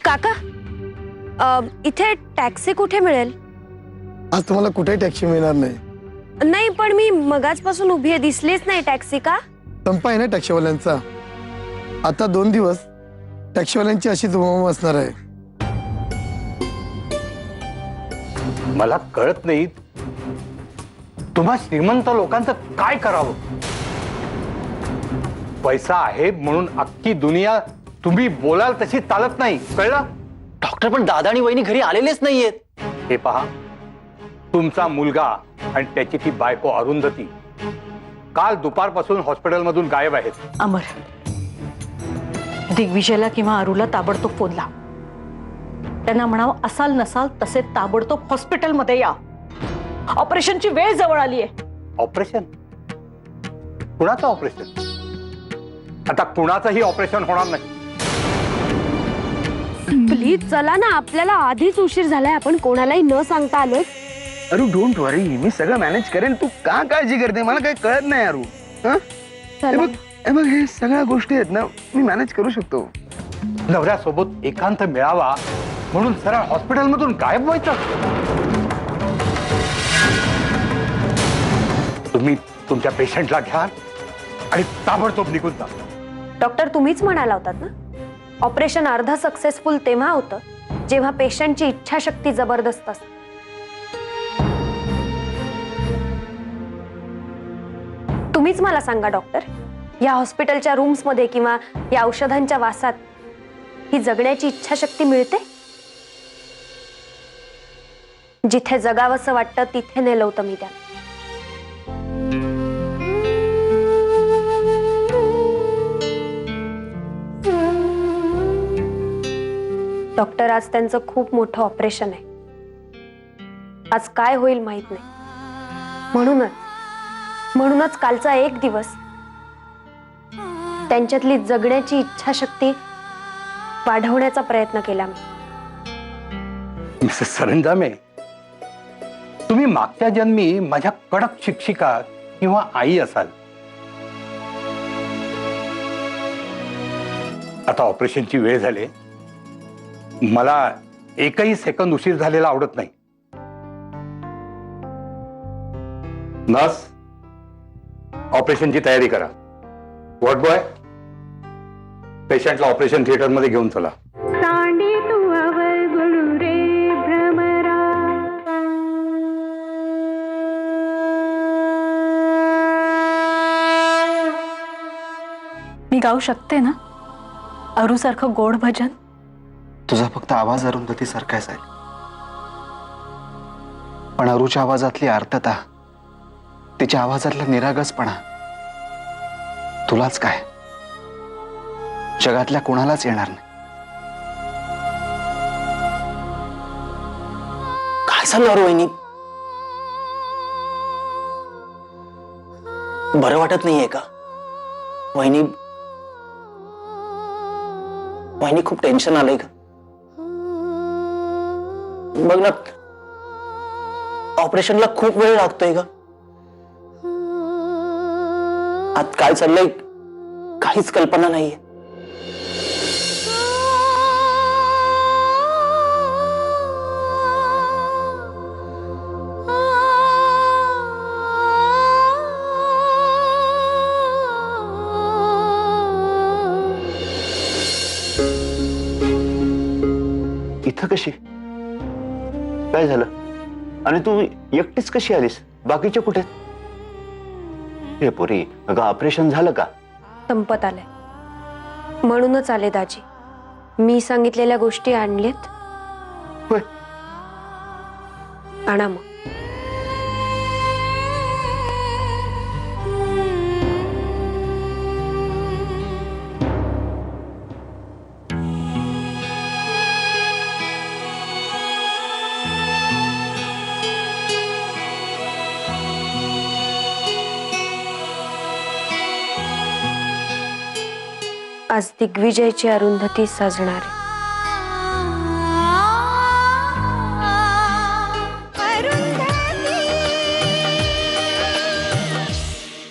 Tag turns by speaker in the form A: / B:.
A: काका, इथे टॅक्सी कुठे मिळेल?
B: आज तुम्हाला कुठेही टॅक्सी मिळणार नाही.
A: नाही, पण मी मगाचपासून उभी आहे, दिसलीच नाही टॅक्सी. का?
B: संप आहे ना टॅक्सीवाल्यांचा. आता 2 दिवस टॅक्सीवाल्यांची अशीच बोंबाबोंब असणार आहे.
C: मला कळत नाही तुम्हा श्रीमंत लोकांचं काय करावं. पैसा आहे म्हणून अख्खी दुनिया तुम्ही बोलाल तशी चालत नाही, कळलं?
D: डॉक्टर, पण दादा आणि वहिनी घरी आलेलेच नाहीयेत.
C: हे पहा, तुमचा मुलगा आणि त्याची ती बायको अरुंधती काल दुपारपासून हॉस्पिटलमधून गायब आहेत.
E: अमर, दिग्विजयला किंवा अरुला ताबडतोब फोन लाव. त्यांना म्हणावं, असाल नसाल तसे ताबडतोब हॉस्पिटलमध्ये या. ऑपरेशनची वेळ जवळ आली आहे.
C: ऑपरेशन? कुणाचं ऑपरेशन? आता कुणाचंही ऑपरेशन होणार नाही.
A: प्लीज चला ना, आपल्याला आधीच उशीर झालाय. आपण कोणालाही न सांगता आलोय.
F: अरू डोंट वरी, मी सगळं मॅनेज करेन. तू का काळजी करते? मला काही कळत नाही अरू.
A: चला.
F: हे बघ, हे सगळ्या गोष्टी आहेत ना, मी मॅनेज करू शकतो.
C: नवऱ्यासोबत एकांत मिळावा म्हणून सरळ हॉस्पिटलमधून गायब व्हायचं? तुम्ही तुमच्या पेशंटला घ्या आणि ताबडतोब निघून जा.
A: डॉक्टर, तुम्हीच म्हणाला होतात ना, ऑपरेशन अर्ध सक्सेसफुल तेव्हा होतं जेव्हा पेशंटची इच्छाशक्ती जबरदस्त असते. तुम्हीच मला सांगा डॉक्टर, या हॉस्पिटलच्या रूम्स मध्ये किंवा या औषधांच्या वासात ही जगण्याची इच्छाशक्ती मिळते? जिथे जगावंसं वाटतं तिथे नेलं होतं मी त्या. डॉक्टर, आज त्यांचं खूप मोठं ऑपरेशन आहे. आज काय होईल माहित नाही. म्हणूनच कालचा एक दिवस त्यांच्यातली जगण्याची इच्छाशक्ती वाढवण्याचा प्रयत्न केला मी.
C: मिसेस सरंजामे, तुम्ही मागच्या जन्मी माझ्या कडक शिक्षिका किंवा आई असाल. आता ऑपरेशनची वेळ झाली. मला एकही सेकंद उशीर झालेला आवडत नाही. नर्स, ऑपरेशनची तयारी करा. वॉर्ड बॉय, पेशंटला ऑपरेशन थिएटर मध्ये घेऊन चला.
E: मी गाऊ शकते ना अरू सारखं गोड भजन?
F: तुझा फक्त आवाज अरुंधती सारखाच आहे, पण अरूच्या आवाजातली आर्तता, तिच्या आवाजातला निरागसपणा तुलाच काय, जगातल्या कोणालाच येणार नाही.
D: काय झालं अरू वहिनी? बरं वाटत नाहीये का वहिनी? वहिनी खूप टेन्शन आलंय का? बघ ना, ऑपरेशनला खूप वेळ लागतोय का? आत काय चाललंय काहीच कल्पना नाहीये.
G: इथं कशी? काय झालं? आणि तू एकटीच कशी आलीस? बाकीचे कुठे? हे पोरी, अगं ऑपरेशन झालं का?
A: संपत आलंय म्हणूनच आले दाजी. मी सांगितलेल्या गोष्टी आणलेत.
G: होय.
A: आणा मग. आज दिग्विजयची अरुंधती सजणार आहे.